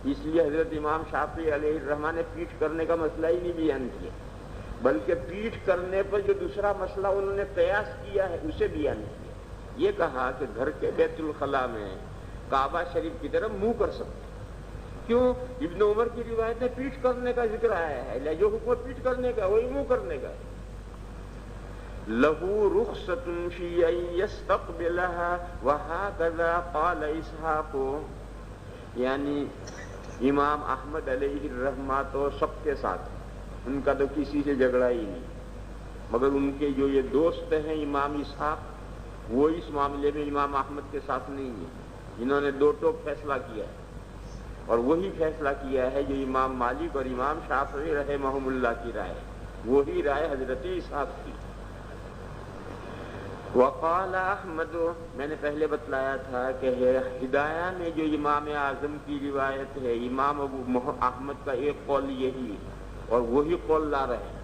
اس لیے حضرت امام شافعی علیہ الرحمہ نے پیٹھ کرنے کا مسئلہ ہی نہیں بیان کیا، بلکہ پیٹھ کرنے پر جو دوسرا مسئلہ انہوں نے قیاس کیا ہے اسے بیان کیا۔ یہ کہا کہ گھر کے بیت الخلاء میں کعبہ شریف کی طرف منہ کر سکتے، کیوں؟ ابن عمر کی روایت میں پیٹھ کرنے کا ذکر آیا ہے، جو حکم پیٹھ کرنے کا وہی منہ کرنے کا ہے۔ لہو رخصۃ فی ان یستقبلها وہکذا قال اسحاق، یعنی امام احمد علیہ الرحمہ تو سب کے ساتھ، ان کا تو کسی سے جھگڑا ہی نہیں، مگر ان کے جو یہ دوست ہیں امام اسحاق، وہ اس معاملے میں امام احمد کے ساتھ نہیں ہیں، انہوں نے دو ٹوک فیصلہ کیا ہے، اور وہی فیصلہ کیا ہے جو امام مالک اور امام شافعی رحمہم اللہ کی رائے، وہی رائے حضرت اسحاق کی۔ وقال احمد، میں نے پہلے بتلایا تھا کہ ہدایہ میں جو امام اعظم کی روایت ہے، امام ابو احمد کا ایک قول یہی اور وہی قول لا رہے ہیں۔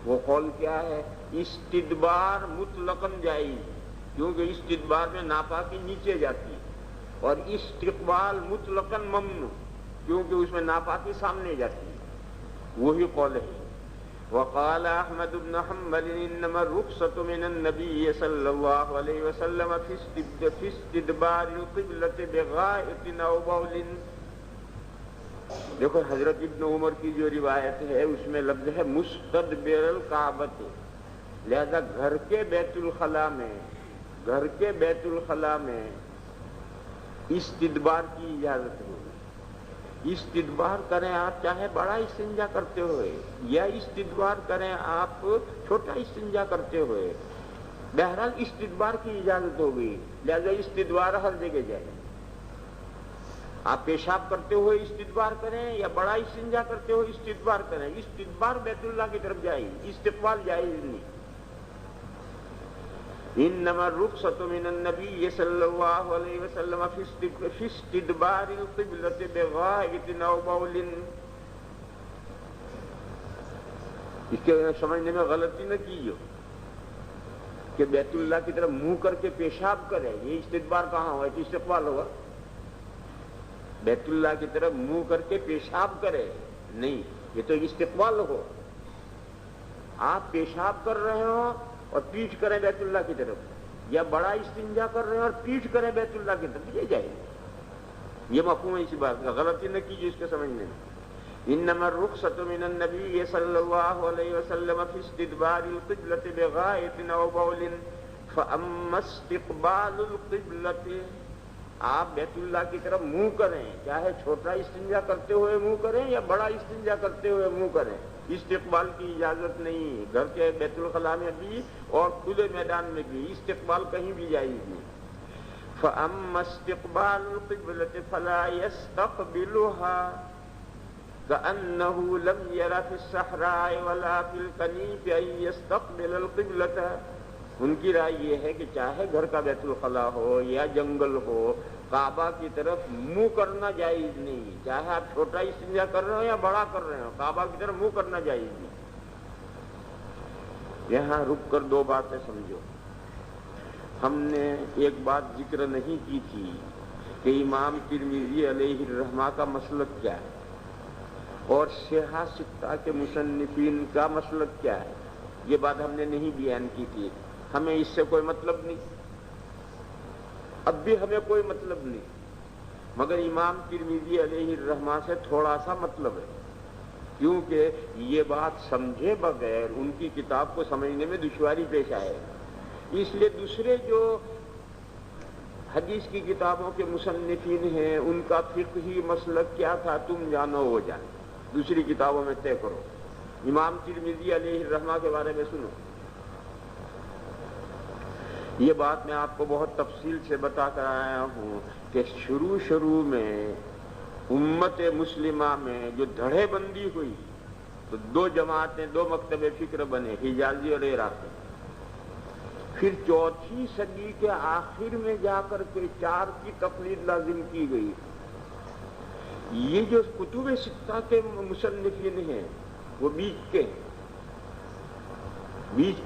وہ قول کیا ہے؟ استدبار مطلقاً جائز، کیونکہ استدبار میں ناپاکی نیچے جاتی ہے، اور استقبال مطلقاً ممنوع، کیونکہ اس میں ناپاکی سامنے جاتی ہے، وہی قول ہے۔ وقال احمد بن حنبل انما الرخصة من النبي صلی اللہ علیہ وسلم في استدبار القبلة بغائط او بول۔ دیکھو حضرت ابن عمر کی جو روایت ہے اس میں لفظ ہے مستدبر الکعبۃ، لہذا گھر کے بیت الخلاء میں استدبار کی اجازت ہے۔ استدبار کریں آپ چاہے بڑا استنجا کرتے ہوئے، یا استدبار کریں آپ چھوٹا استنجا کرتے ہوئے، بہرحال استدبار کی اجازت ہوگی، لہذا استدبار ہر جگہ جائے۔ آپ پیشاب کرتے ہوئے استدبار کریں یا بڑا استنجا کرتے ہوئے استدبار کریں، استدبار بیت اللہ کی طرف جائے، استقبال جائز نہیں۔ انما الرخصة من النبي صلی اللہ علیہ وسلم في استدبار القبلة بغائط او بول۔ اس کے سمجھنے میں غلطی نہ کیجیے کہ بیت اللہ کی طرف منہ کر کے پیشاب کرے، یہ استدبار کہاں ہوا؟ یہ استقبال ہوا۔ بیت اللہ کی طرف منہ کر کے پیشاب کرے نہیں، یہ تو استقبال ہو۔ آپ پیشاب کر رہے ہو اور پیٹھ کریں بیت اللہ کی طرف، یا بڑا استنجا کر رہے ہیں اور پیٹھ کریں بیت اللہ کی طرف، یہ جائے، یہ مفہوم ہے اسی بات کا، غلطی نہ کیجیے اس کے سمجھنے میں۔ انما الرخصة من النبي صلی اللہ علیہ وسلم في استدبار القبلة بغائط او بول فاما استقبال القبلة، آپ بیت اللہ کی طرف منہ کریں، چاہے چھوٹا استنجا کرتے ہوئے منہ کریں یا بڑا استنجا کرتے ہوئے منہ کریں، استقبال کی اجازت نہیں، گھر کے بیت الخلاء میں بھی اور کھلے میدان میں بھی، استقبال کہیں بھی جائز نہیں۔ فَأَمَّا اسْتِقْبَالُ الْقِبْلَةِ فَلَا يَسْتَقْبِلُهَا كَأَنَّهُ لَمْ يَرَ فِي الصَّحْرَاءِ وَلَا فِي الْكَنِيفِ أَن يَسْتَقْبِلَ الْقِبْلَةَ۔ ان کی رائے یہ ہے کہ چاہے گھر کا بیت الخلاء ہو یا جنگل ہو، کعبہ کی طرف منہ کرنا جائز نہیں، چاہے آپ چھوٹا استنجا کر رہے ہو یا بڑا کر رہے ہو، کعبہ کی طرف منہ کرنا جائز نہیں۔ یہاں رک کر دو باتیں سمجھو۔ ہم نے ایک بات ذکر نہیں کی تھی کہ امام ترمذی علیہ الرحمہ کا مسلک کیا ہے اور صحاح ستہ کے مصنفین کا مسلک کیا ہے، یہ بات ہم نے نہیں بیان کی تھی۔ ہمیں اس سے کوئی مطلب نہیں، اب بھی ہمیں کوئی مطلب نہیں، مگر امام ترمذی علیہ الرحمہ سے تھوڑا سا مطلب ہے، کیونکہ یہ بات سمجھے بغیر ان کی کتاب کو سمجھنے میں دشواری پیش آئے، اس لیے دوسرے جو حدیث کی کتابوں کے مصنفین ہیں ان کا فقہی مسلک کیا تھا تم جانو وہ جانے، دوسری کتابوں میں طے کرو، امام ترمذی علیہ الرحمہ کے بارے میں سنو۔ یہ بات میں آپ کو بہت تفصیل سے بتا کر آیا ہوں کہ شروع میں امت مسلمہ میں جو دھڑے بندی ہوئی تو دو جماعتیں، دو مکتب فکر بنے، حجازی اور عراقی۔ پھر چوتھی صدی کے آخر میں جا کر کے چار کی تقلید لازم کی گئی۔ یہ جو کتب ستہ کے مصنفین ہیں وہ بیچ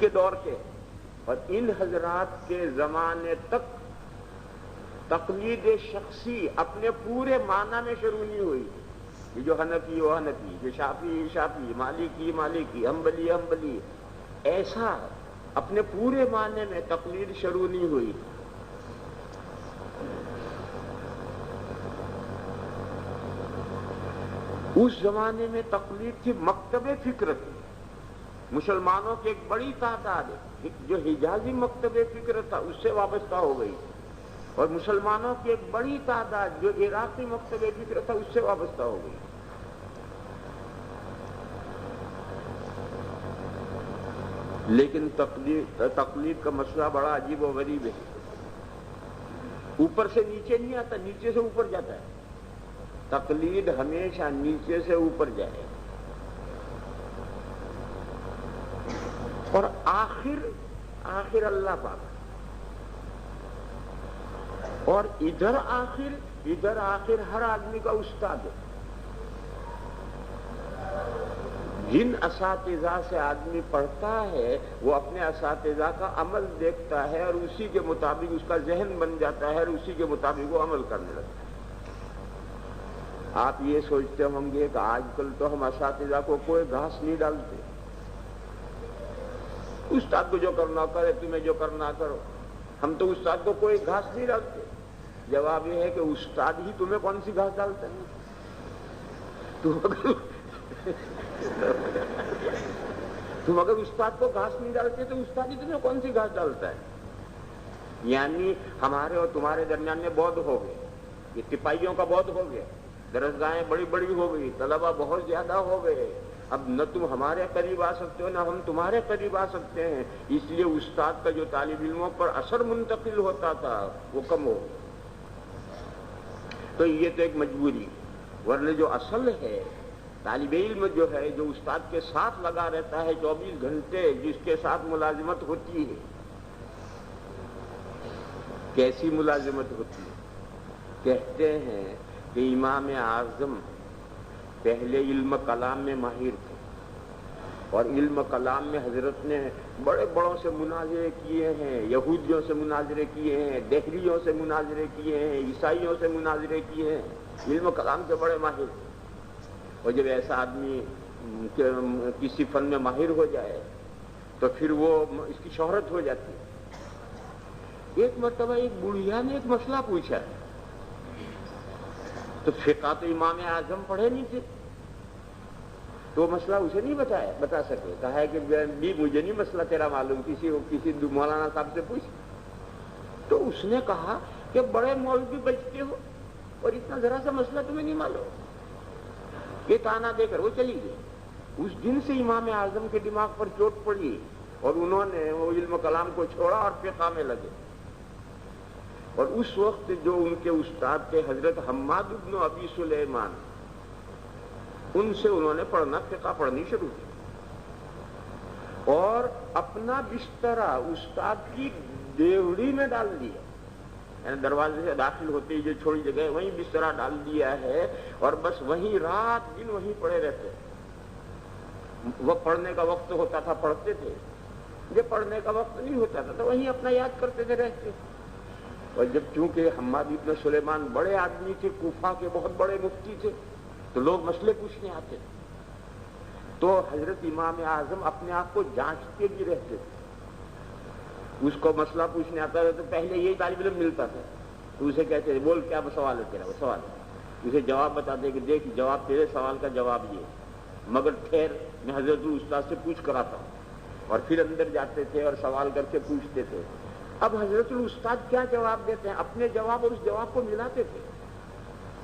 کے دور کے، اور ان حضرات کے زمانے تک تقلید شخصی اپنے پورے معنی میں شروع نہیں ہوئی، یہ جو حنفی وہ حنفی، جو شافعی شافعی، مالکی مالکی، حنبلی حنبلی، ایسا اپنے پورے معنی میں تقلید شروع نہیں ہوئی۔ اس زمانے میں تقلید تھی، مکتب فکر تھی، مسلمانوں کی ایک بڑی تعداد جو حجازی مکتب فکر تھا اس سے وابستہ ہو گئی، اور مسلمانوں کی ایک بڑی تعداد جو عراقی مکتب فکر تھا اس سے وابستہ ہو گئی۔ لیکن تقلید کا مسئلہ بڑا عجیب و غریب ہے، اوپر سے نیچے نہیں آتا، نیچے سے اوپر جاتا ہے۔ تقلید ہمیشہ نیچے سے اوپر جائے، اور آخر اللہ پاک، اور ادھر آخر ہر آدمی کا استاد ہے۔ جن اساتذہ سے آدمی پڑھتا ہے وہ اپنے اساتذہ کا عمل دیکھتا ہے اور اسی کے مطابق اس کا ذہن بن جاتا ہے اور اسی کے مطابق وہ عمل کرنے لگتا ہے۔ آپ یہ سوچتے ہوں گے کہ آج کل تو ہم اساتذہ کو کوئی گھاس نہیں ڈالتے، استاد کو جو کرنا کرے، تمہیں جو کرنا کرو، ہم تو استاد کو کوئی گھاس نہیں ڈالتے۔ جواب یہ ہے کہ استاد ہی تمہیں کون سی گھاس ڈالتا ہے؟ تم اگر استاد کو گھاس نہیں ڈالتے تو استاد ہی تمہیں کون سی گھاس ڈالتا ہے؟ یعنی ہمارے اور تمہارے درمیان میں بعد ہو گئے، یہ تپائیوں کا بعد ہو گیا، درسگاہیں بڑی بڑی ہو گئی، طلبہ بہت زیادہ ہو گئے، اب نہ تم ہمارے قریب آ سکتے ہو نہ ہم تمہارے قریب آ سکتے ہیں، اس لیے استاد کا جو طالب علموں پر اثر منتقل ہوتا تھا وہ کم ہو گیا۔ تو یہ تو ایک مجبوری، ورنہ جو اصل ہے طالب علم جو ہے، جو استاد کے ساتھ لگا رہتا ہے 24 گھنٹے، جس کے ساتھ ملازمت ہوتی ہے، کیسی ملازمت ہوتی ہے؟ کہتے ہیں کہ امام اعظم پہلے علم کلام میں ماہر تھے، اور علم کلام میں حضرت نے بڑے بڑوں سے مناظرے کیے ہیں، یہودیوں سے مناظرے کیے ہیں، دہریوں سے مناظرے کیے ہیں، عیسائیوں سے مناظرے کیے ہیں، علم کلام کے بڑے ماہر تھے۔ اور جب ایسا آدمی کسی فن میں ماہر ہو جائے تو پھر وہ اس کی شہرت ہو جاتی ہے۔ ایک مرتبہ ایک بڑھیا نے ایک مسئلہ پوچھا، تو فقہ تو امام اعظم پڑھے نہیں تھے، تو وہ مسئلہ اسے نہیں بتا سکے، کہا ہے کہ بھی مجھے نہیں مسئلہ تیرا معلوم، کسی مولانا صاحب سے پوچھ۔ تو اس نے کہا کہ بڑے مولوی بچتے ہو اور اتنا ذرا سا مسئلہ تمہیں نہیں معلوم، یہ تانا دے کر وہ چلی گئی۔ اس دن سے امام اعظم کے دماغ پر چوٹ پڑی اور انہوں نے وہ علم کلام کو چھوڑا اور فقہ میں لگے۔ اور اس وقت جو ان کے استاد تھے حضرت حماد بن ابی سلیمان، ان سے انہوں نے فقہ پڑھنی شروع کی، اور اپنا بسترا استاد کی دیوڑی میں ڈال دیا، یعنی دروازے سے داخل ہوتے ہی جو چھوڑی جگہ وہیں بسترا ڈال دیا ہے، اور بس وہیں رات دن وہیں پڑے رہتے۔ وہ پڑھنے کا وقت ہوتا تھا پڑھتے تھے، جب پڑھنے کا وقت نہیں ہوتا تھا تو وہیں اپنا یاد کرتے تھے رہتے۔ اور جب چونکہ حماد بن سلیمان بڑے آدمی تھے، کوفہ کے بہت بڑے مفتی تھے، تو لوگ مسئلے پوچھنے آتے تھے، تو حضرت امام اعظم اپنے آپ کو جانچتے بھی رہتے تھے۔ اس کو مسئلہ پوچھنے آتا تھا تو پہلے یہی طالب علم ملتا تھا، تو اسے کہتے تھے بول کیا سوال ہے تیرا؟ وہ سوال ہے، اسے جواب بتاتے کہ دیکھ جواب تیرے سوال کا جواب یہ، مگر ٹھہر میں حضرت استاد سے پوچھ کر آتا ہوں، اور پھر اندر جاتے تھے اور سوال کر کے پوچھتے تھے۔ اب حضرت الاستاد کیا جواب دیتے ہیں، اپنے جواب اور اس جواب کو ملاتے تھے،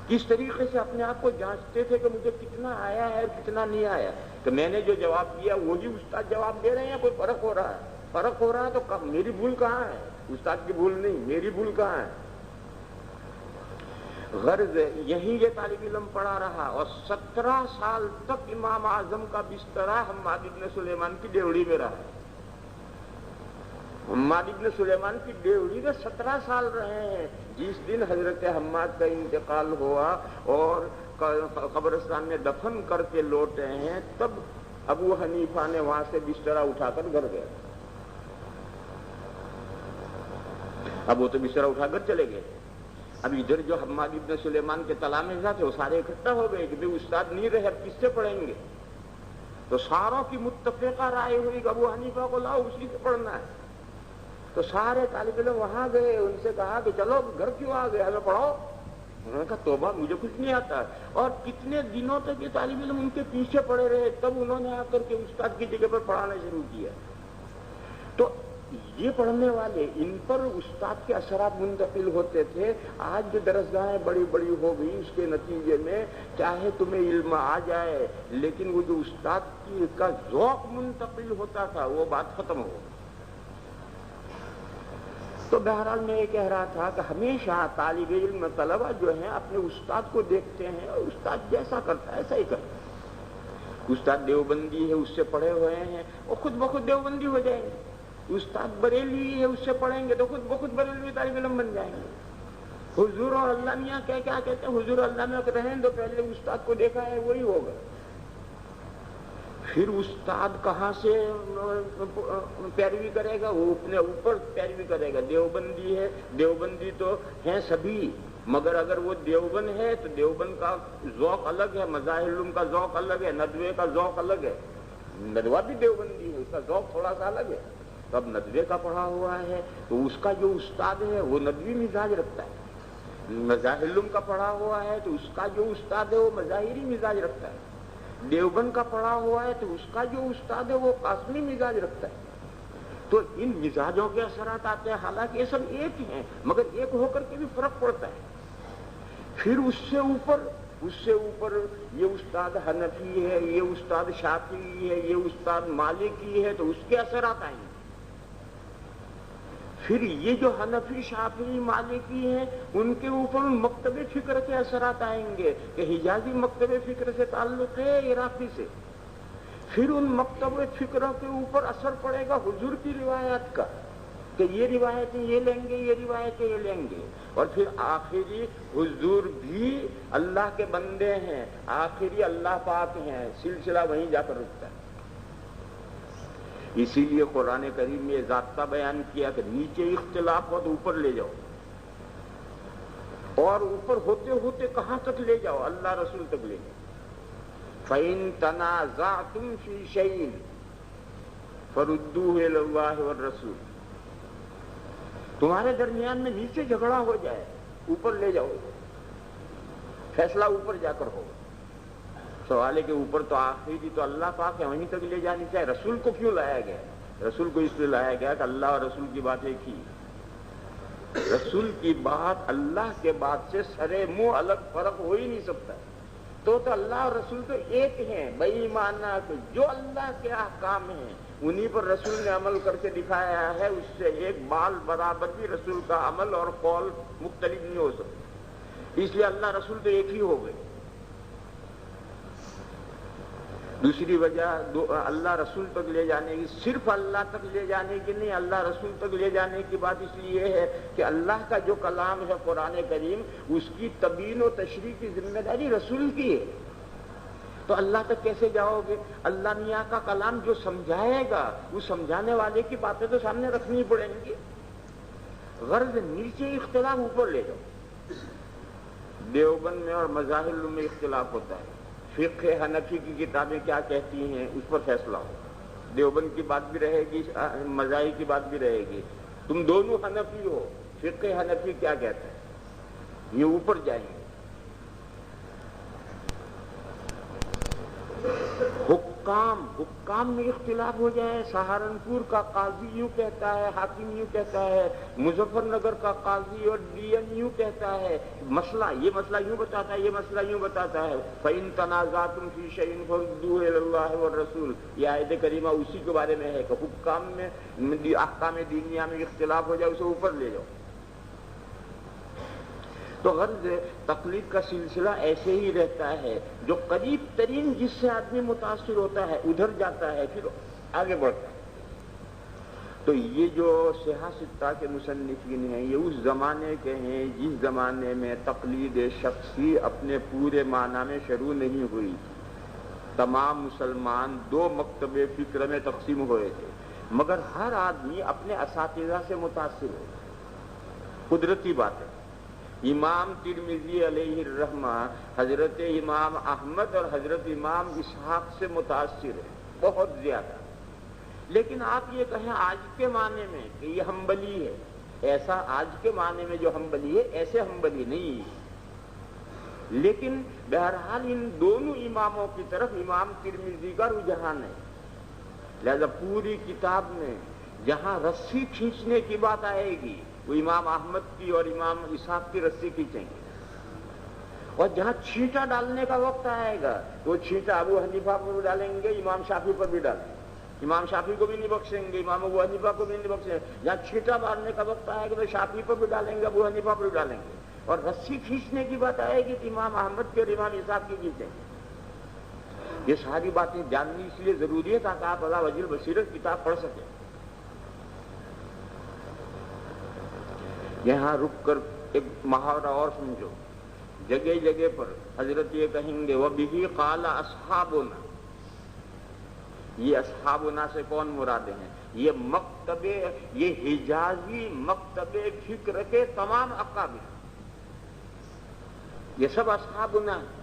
کس طریقے سے اپنے آپ کو جانچتے تھے کہ مجھے کتنا آیا ہے اور کتنا نہیں آیا، کہ میں نے جو جواب دیا وہی استاد جواب دے رہے ہیں یا کوئی فرق ہو رہا ہے؟ فرق ہو رہا ہے تو میری بھول کہاں ہے؟ استاد کی بھول نہیں، میری بھول کہاں ہے؟ غرض یہی یہ طالب علم پڑھا رہا، اور 17 سال تک امام اعظم کا بسترا حماد بن سلیمان کی ڈیوڑی میں رہا۔ حماد بن سلیمان کی ڈیوڑی میں 17 سال رہے ہیں۔ جس دن حضرت حماد کا انتقال ہوا اور قبرستان میں دفن کر کے لوٹے ہیں، تب ابو حنیفہ نے وہاں سے بسترا اٹھا کر گھر گئے۔ اب وہ تو بسترا اٹھا کر چلے گئے، اب ادھر جو حماد ابن سلیمان کے تلامذہ تھے وہ سارے اکٹھا ہو گئے کہ بھئی استاد نہیں رہے، اب کس سے پڑھیں گے؟ تو ساروں کی متفقہ رائے ہوئی کہ ابو حنیفہ کو لاؤ، اسی سے پڑھنا ہے۔ تو سارے طالب علم وہاں گئے، ان سے کہا کہ چلو گھر کیوں آ گئے، ہمیں پڑھاؤ۔ انہوں نے کہا توبہ، مجھے کچھ نہیں آتا۔ اور کتنے دنوں تک یہ طالب علم ان کے پیچھے پڑے رہے، تب انہوں نے آ کر کے استاد کی جگہ پر پڑھانا شروع کیا۔ تو یہ پڑھنے والے، ان پر استاد کے اثرات منتقل ہوتے تھے۔ آج جو درسگاہیں بڑی بڑی ہو گئی، اس کے نتیجے میں چاہے تمہیں علم آ جائے، لیکن وہ جو استاد کا ذوق منتقل ہوتا تھا وہ بات ختم ہو۔ تو بہرحال میں یہ کہہ رہا تھا کہ ہمیشہ طالب علم طلبہ جو ہیں اپنے استاد کو دیکھتے ہیں اور استاد جیسا کرتا ہے ایسا ہی کرتا ہے۔ استاد دیوبندی ہے، اس سے پڑھے ہوئے ہیں، وہ خود بخود دیوبندی ہو جائیں گے۔ استاد بریلوی ہے، اس سے پڑھیں گے تو خود بخود بریلوی طالب علم بن جائیں گے۔ حضور اور اللہ میاں کیا کہتے ہیں؟ حضور اللہ میاں رہیں تو پہلے استاد کو دیکھا ہے وہی ہوگا۔ پھر استاد کہاں سے پیروی کرے گا؟ وہ اپنے اوپر پیروی کرے گا۔ دیوبندی ہے، دیوبندی تو ہیں سبھی، مگر اگر وہ دیوبند ہے تو دیوبند کا ذوق الگ ہے، مظاہر العلوم کا ذوق الگ ہے، ندوے کا ذوق الگ ہے۔ ندوہ بھی دیوبندی ہے، اس کا ذوق تھوڑا سا الگ ہے۔ تو اب ندوے کا پڑھا ہوا ہے تو اس کا جو استاد ہے وہ ندوی مزاج رکھتا ہے۔ مظاہر العلوم کا پڑھا ہوا ہے تو اس کا جو استاد ہے وہ مظاہری مزاج رکھتا ہے۔ دیوبند کا پڑھا ہوا ہے تو اس کا جو استاد ہے وہ قاسمی مزاج رکھتا ہے۔ تو ان مزاجوں کے اثرات آتے ہیں، حالانکہ یہ سب ایک ہی ہیں، مگر ایک ہو کر کے بھی فرق پڑتا ہے۔ پھر اس سے اوپر یہ استاد حنفی ہے، یہ استاد شافعی ہے، یہ استاد مالکی ہے، تو اس کے اثرات آئیں گے۔ پھر یہ جو حنفی، شافعی، مالکی ہیں، ان کے اوپر ان مکتب فکر کے اثرات آئیں گے کہ حجازی مکتب فکر سے تعلق ہے عراقی سے۔ پھر ان مکتب فکروں کے اوپر اثر پڑے گا حضور کی روایات کا کہ یہ روایتیں یہ لیں گے، یہ روایتیں یہ لیں گے۔ اور پھر آخری حضور بھی اللہ کے بندے ہیں، آخری اللہ پاک ہیں، سلسلہ وہیں جا کر رکتا ہے۔ اسی لیے قرآن کریم میں یہ ضابطہ بیان کیا کہ نیچے اختلاف ہو تو اوپر لے جاؤ، اور اوپر ہوتے ہوتے کہاں تک لے جاؤ؟ اللہ رسول تک لے جاؤ۔ فَإِن تَنَازَعْتُمْ فِي شَيْءٍ فَرُدُّوهُ إِلَى اللَّهِ وَالرَّسُولِ۔ تمہارے درمیان میں نیچے جھگڑا ہو جائے، اوپر لے جاؤ، فیصلہ اوپر جا کر ہوگا۔ سوال ہے کہ اوپر تو آخری تو اللہ پاک ہے، وہیں تک لے جانی چاہیے، رسول کو کیوں لایا گیا؟ رسول کو اس لیے لایا گیا کہ اللہ اور رسول کی بات ایک ہی ہے۔ رسول کی بات اللہ کے بات سے سرے منہ الگ فرق ہو ہی نہیں سکتا۔ تو اللہ اور رسول تو ایک ہیں، بھائی ماننا کہ جو اللہ کے احکام ہیں انہی پر رسول نے عمل کر کے دکھایا ہے، اس سے ایک بال برابر بھی رسول کا عمل اور قول مختلف نہیں ہو سکتا۔ اس لیے اللہ رسول تو ایک ہی ہو گئے۔ دوسری وجہ اللہ رسول تک لے جانے کی، صرف اللہ تک لے جانے کی نہیں، اللہ رسول تک لے جانے کی بات اس لیے ہے کہ اللہ کا جو کلام ہے قرآن کریم، اس کی تبیین و تشریح کی ذمہ داری رسول کی ہے۔ تو اللہ تک کیسے جاؤ گے؟ اللہ میاں کا کلام جو سمجھائے گا، وہ سمجھانے والے کی باتیں تو سامنے رکھنی پڑیں گی۔ غرض نیچے اختلاف، اوپر لے جاؤ۔ دیوبند میں اور مظاہر العلوم میں اختلاف ہوتا ہے، فقہ حنفی کی کتابیں کیا کہتی ہیں اس پر فیصلہ ہو۔ دیوبند کی بات بھی رہے گی، مذاہب کی بات بھی رہے گی۔ تم دونوں حنفی ہو، فقہ حنفی کیا کہتا ہے، یہ اوپر جائیں گے۔ حکام میں اختلاف ہو جائے، سہارنپور کا قاضی یوں کہتا ہے، حاکم یوں کہتا ہے، مظفر نگر کا قاضی اور ڈی ایم یوں کہتا ہے، یہ مسئلہ یوں بتاتا ہے، یہ مسئلہ یوں بتاتا ہے۔ فَإِن تَنَازَعْتُمْ فِي شَيْءٍ فَرُدُّوهُ إِلَى اللَّهِ وَالرَّسُولِ، یہ آیت کریمہ اسی کے بارے میں ہے کہ حکام میں، احکام دینیہ میں اختلاف ہو جائے، اسے اوپر لے جاؤ۔ تو غرض تقلید کا سلسلہ ایسے ہی رہتا ہے، جو قریب ترین جس سے آدمی متاثر ہوتا ہے ادھر جاتا ہے، پھر آگے بڑھتا ہے۔ تو یہ جو سیاہ ستہ کے مصنفین ہیں، یہ اس زمانے کے ہیں جس زمانے میں تقلید شخصی اپنے پورے معنی میں شروع نہیں ہوئی تھی۔ تمام مسلمان دو مکتب فکر میں تقسیم ہوئے تھے، مگر ہر آدمی اپنے اساتذہ سے متاثر ہو، قدرتی بات ہے۔ امام ترمذی علیہ الرحمہ حضرت امام احمد اور حضرت امام اسحاق سے متاثر ہے بہت زیادہ. لیکن آپ یہ کہیں آج کے معنی میں کہ یہ حنبلی ہے، ایسا آج کے معنی میں جو حنبلی ہے ایسے حنبلی نہیں ہے. لیکن بہرحال ان دونوں اماموں کی طرف امام ترمذی کا رجحان ہے. لہذا پوری کتاب میں جہاں رسی کھینچنے کی بات آئے گی وہ امام احمد کی اور امام اسحاق کی رسی کھینچیں گے، اور جہاں چھینٹا ڈالنے کا وقت آئے گا تو وہ چھینٹا ابو حنیفہ پر بھی ڈالیں گے، امام شافعی پر بھی ڈالیں گے. امام شافعی کو بھی نہیں بخشیں گے، امام ابو حنیفہ کو بھی نہیں بخشیں گے. جہاں چھینٹا مارنے کا وقت آئے گا تو شافعی پر بھی ڈالیں گے، ابو حنیفہ پر بھی ڈالیں گے. اور رسی کھینچنے کی بات آئے گی تو امام احمد کی اور امام اسحاق کی کھینچیں گے. یہ ساری باتیں جاننی اس لیے ضروری ہے تاکہ آپ علی وجہ البصیرت کتاب پڑھ سکیں. یہاں رک کر ایک محاورہ اور سمجھو. جگہ جگہ پر حضرت یہ کہیں گے وَبِهِ قَالَ أَصْحَابُنَا. یہ اصحابنا سے کون مراد ہیں؟ یہ مکتب، یہ حجازی مکتب فکر کے تمام اکابر، یہ سب اصحابنا ہیں.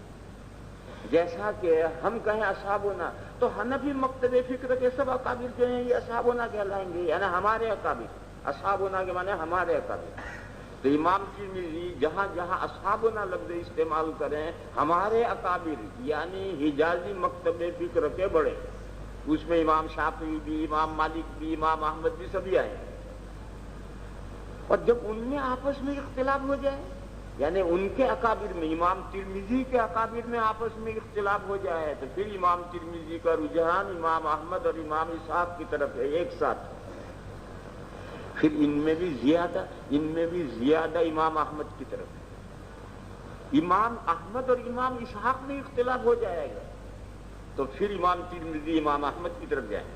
جیسا کہ ہم کہیں اصحابنا تو حنفی مکتب فکر کے سب اکابر جو ہیں یہ اصحابنا کہلائیں گے، یعنی ہمارے اکابر. اصحابنا کے معنی ہمارے اکابر. تو امام ترمذی جہاں جہاں اصحابنا لفظ استعمال کریں ہمارے اکابر یعنی حجازی مکتب فکر کے بڑے، اس میں امام شافعی بھی، امام مالک بھی، امام احمد بھی سبھی آئے. اور جب ان میں آپس میں اختلاف ہو جائے، یعنی ان کے اکابر میں امام ترمذی کے اکابر میں آپس میں اختلاف ہو جائے تو پھر امام ترمذی کا رجحان امام احمد اور امام اسحاق کی طرف ہے ایک ساتھ. پھر ان میں بھی زیادہ امام احمد کی طرف ہے. امام احمد اور امام اسحاق میں اختلاف ہو جائے گا تو پھر امام ترمذی امام احمد کی طرف جائیں.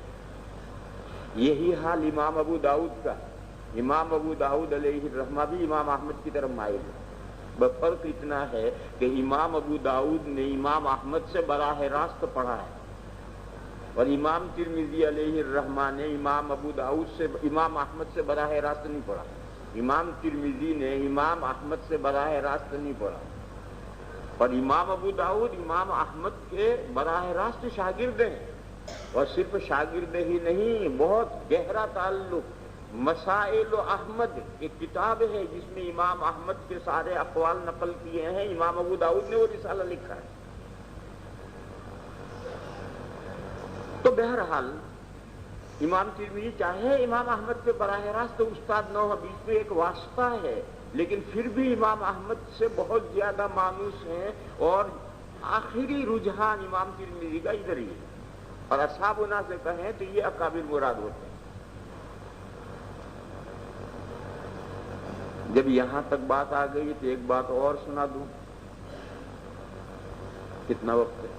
یہی حال امام ابو داؤد کا. امام ابو داؤد علیہ الرحمہ بھی امام احمد کی طرف مائل ہے. فرق اتنا ہے کہ امام ابو داؤد نے امام احمد سے براہ راست پڑھا ہے اور امام ترمذی علیہ الرحمہ نے امام ابو داؤد سے، امام احمد سے براہ راست نہیں پڑھا. امام ترمذی نے امام احمد سے براہ راست نہیں پڑھا، اور امام ابو داؤد امام احمد کے براہ راست شاگرد ہیں. اور صرف شاگرد ہی نہیں، بہت گہرا تعلق. مسائل احمد ایک کتاب ہے جس میں امام احمد کے سارے اقوال نقل کیے ہیں، امام ابو داؤد نے وہ رسالہ لکھا ہے. تو بہرحال امام ترمذی چاہے امام احمد کے براہ راست استاد نہ ہو، بیچ میں ایک واسطہ ہے، لیکن پھر بھی امام احمد سے بہت زیادہ مانوس ہیں اور آخری رجحان امام ترمذی کا ادھر ہی ہے. اور اصحابنا سے کہیں تو یہ اکابر مراد ہوتے ہیں. جب یہاں تک بات آ گئی تو ایک بات اور سنا دوں. کتنا وقت ہے؟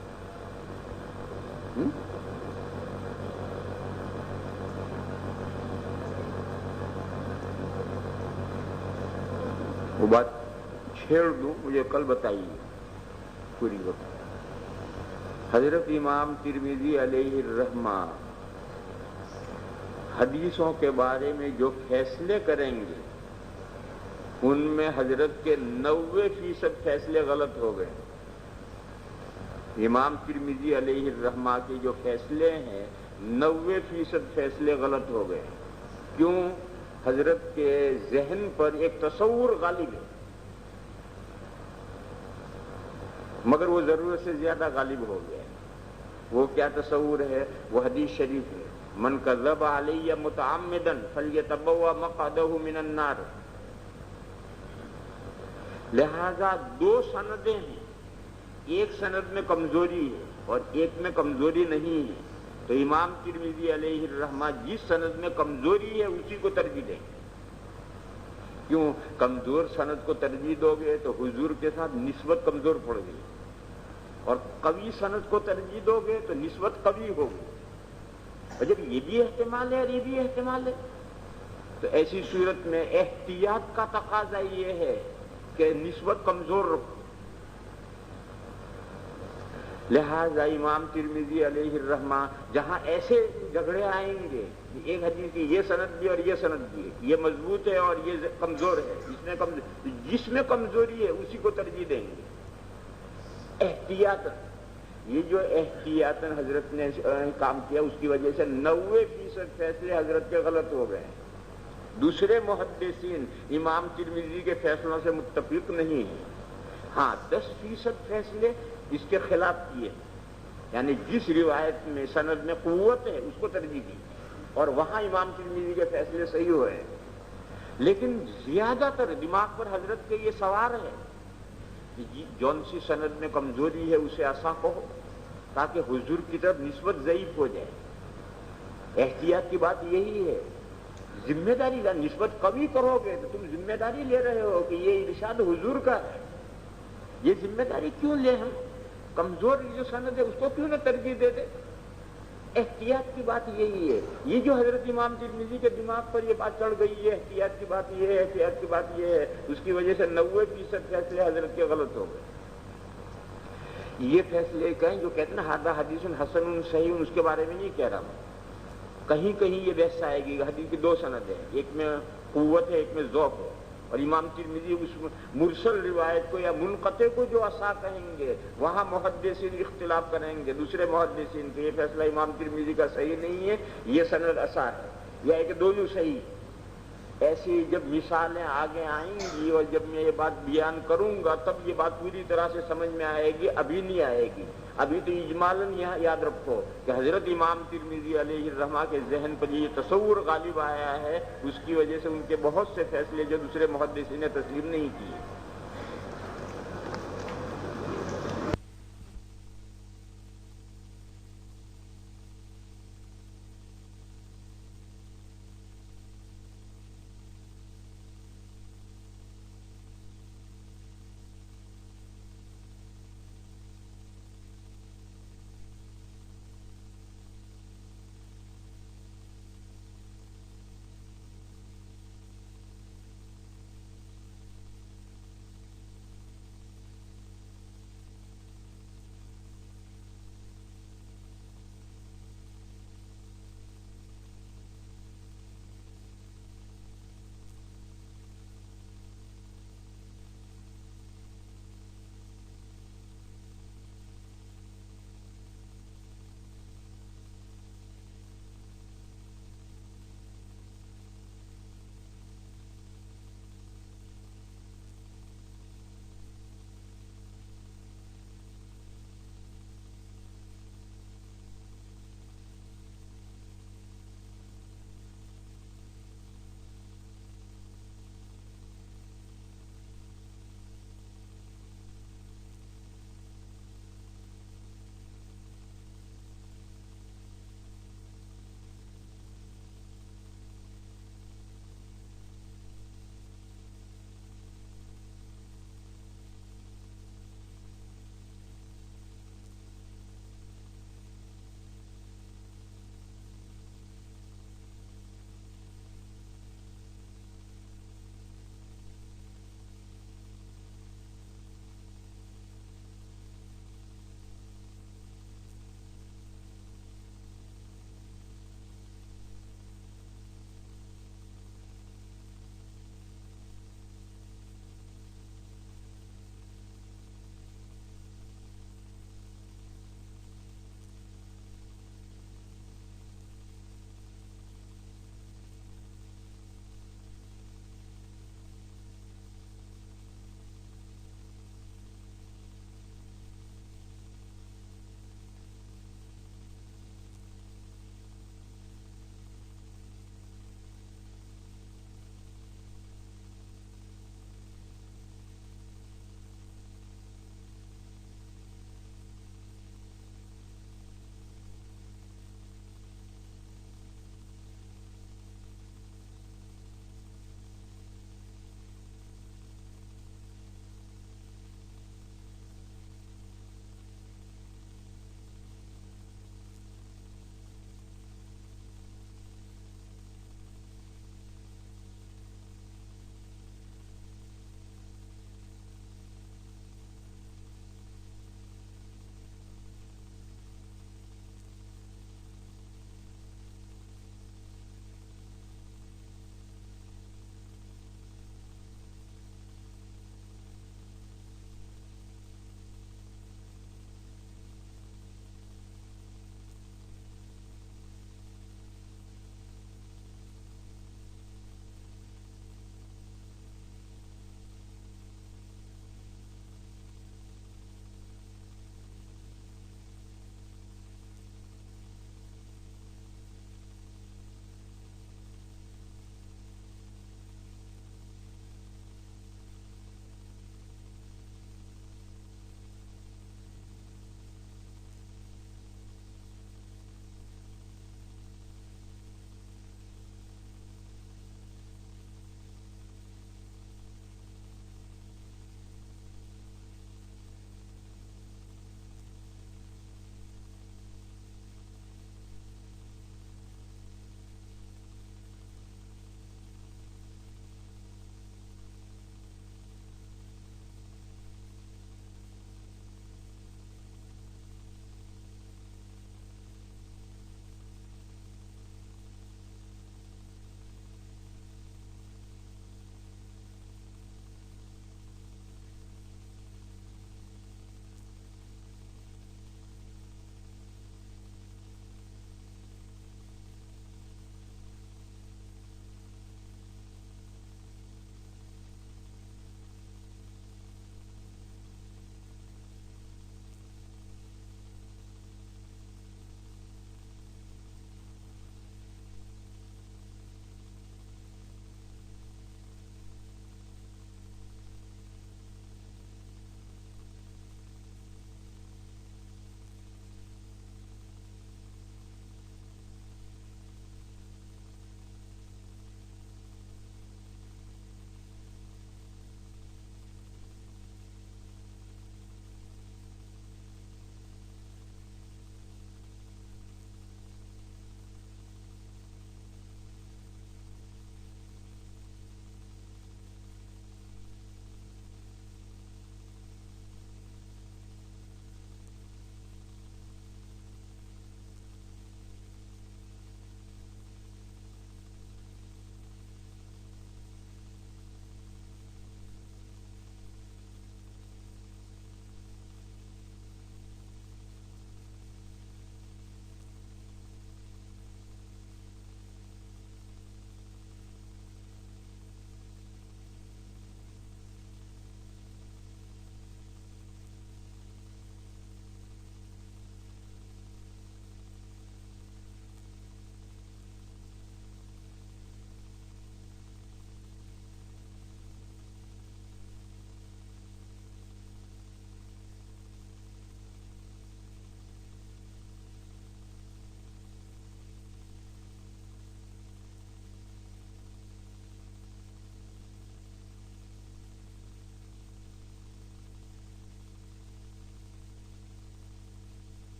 وہ بات چھیڑ دوں، مجھے کل بتائیے پوری وقت. حضرت امام ترمذی علیہ الرحمہ حدیثوں کے بارے میں جو فیصلے کریں گے ان میں حضرت کے 90% فیصلے غلط ہو گئے. امام ترمذی علیہ الرحمہ کے جو فیصلے ہیں 90% فیصلے غلط ہو گئے. کیوں؟ حضرت کے ذہن پر ایک تصور غالب ہے، مگر وہ ضرورت سے زیادہ غالب ہو گیا ہے. وہ کیا تصور ہے؟ وہ حدیث شریف ہے، من کذب علی متعمدا فلیتبوأ مقعدہ من النار. لہذا دو سندیں ہیں، ایک سند میں کمزوری ہے اور ایک میں کمزوری نہیں ہے. تو امام ترمذی علیہ الرحمہ جس سند میں کمزوری ہے اسی کو ترجیح دیں. کیوں؟ کمزور سند کو ترجیح دو گے تو حضور کے ساتھ نسبت کمزور پڑ گئی، اور قوی سند کو ترجیح دو گے تو نسبت قوی ہوگی. اور جب یہ بھی احتمال ہے اور یہ بھی احتمال ہے تو ایسی صورت میں احتیاط کا تقاضا یہ ہے کہ نسبت کمزور رکھو. لہذا امام ترمذی علیہ الرحمہ جہاں ایسے جھگڑے آئیں گے، ایک حدیث کی یہ سند بھی اور یہ سند بھی ہے، یہ مضبوط ہے اور یہ کمزور ہے، جس میں کمزوری ہے اسی کو ترجیح دیں گے احتیاطاً۔ یہ جو احتیاطاً حضرت نے کام کیا اس کی وجہ سے 90% فیصلے حضرت کے غلط ہو گئے ہیں۔ دوسرے محدثین امام ترمذی کے فیصلوں سے متفق نہیں ہیں، ہاں 10% فیصلے اس کے خلاف کیے، یعنی جس روایت میں سند میں قوت ہے اس کو ترجیح دی اور وہاں امام ترمذی کے فیصلے صحیح ہوئے ہیں۔ لیکن زیادہ تر دماغ پر حضرت کے یہ سوار ہے کہ جون سی سند میں کمزوری ہے اسے ایسا کہو تاکہ حضور کی طرف نسبت ضعیف ہو جائے۔ احتیاط کی بات یہی ہے، ذمہ داری کا نسبت قوی کرو گے تو تم ذمہ داری لے رہے ہو کہ یہ ارشاد حضور کا ہے، یہ ذمہ داری کیوں لیں ہم؟ کمزور جو سند ہے اس کو کیوں نہ ترجیح دے دے؟ احتیاط کی بات یہی ہے۔ یہ جو حضرت امام ترمذی کے دماغ پر یہ بات چڑھ گئی ہے، احتیاط کی بات یہ ہے، احتیاط کی بات یہ ہے، اس کی وجہ سے 90% فیصلے حضرت کے غلط ہو گئے۔ یہ فیصلے کہیں جو کہتے ہیں نا ھذا حدیث حسن صحیح، اس کے بارے میں نہیں کہہ رہا ہوں، کہیں کہیں یہ بحث آئے گی۔ حدیث کی 2 سند ہیں، ایک میں قوت ہے ایک میں ذوق ہے، اور امام ترمذی اس مرسل روایت کو یا منقطع کو جو اصح کہیں گے وہاں محدثین اختلاف کریں گے، دوسرے محدثین کہ یہ فیصلہ امام ترمذی کا صحیح نہیں ہے، یہ سند اصح ہے، یا کہ دونوں صحیح۔ ایسی جب مثالیں آگے آئیں گی اور جب میں یہ بات بیان کروں گا تب یہ بات پوری طرح سے سمجھ میں آئے گی، ابھی نہیں آئے گی۔ ابھی تو اجمالاً یہاں یاد رکھو کہ حضرت امام ترمذی علیہ الرحمہ کے ذہن پر یہ تصور غالب آیا ہے، اس کی وجہ سے ان کے بہت سے فیصلے جو دوسرے محدثین نے تسلیم نہیں کیے۔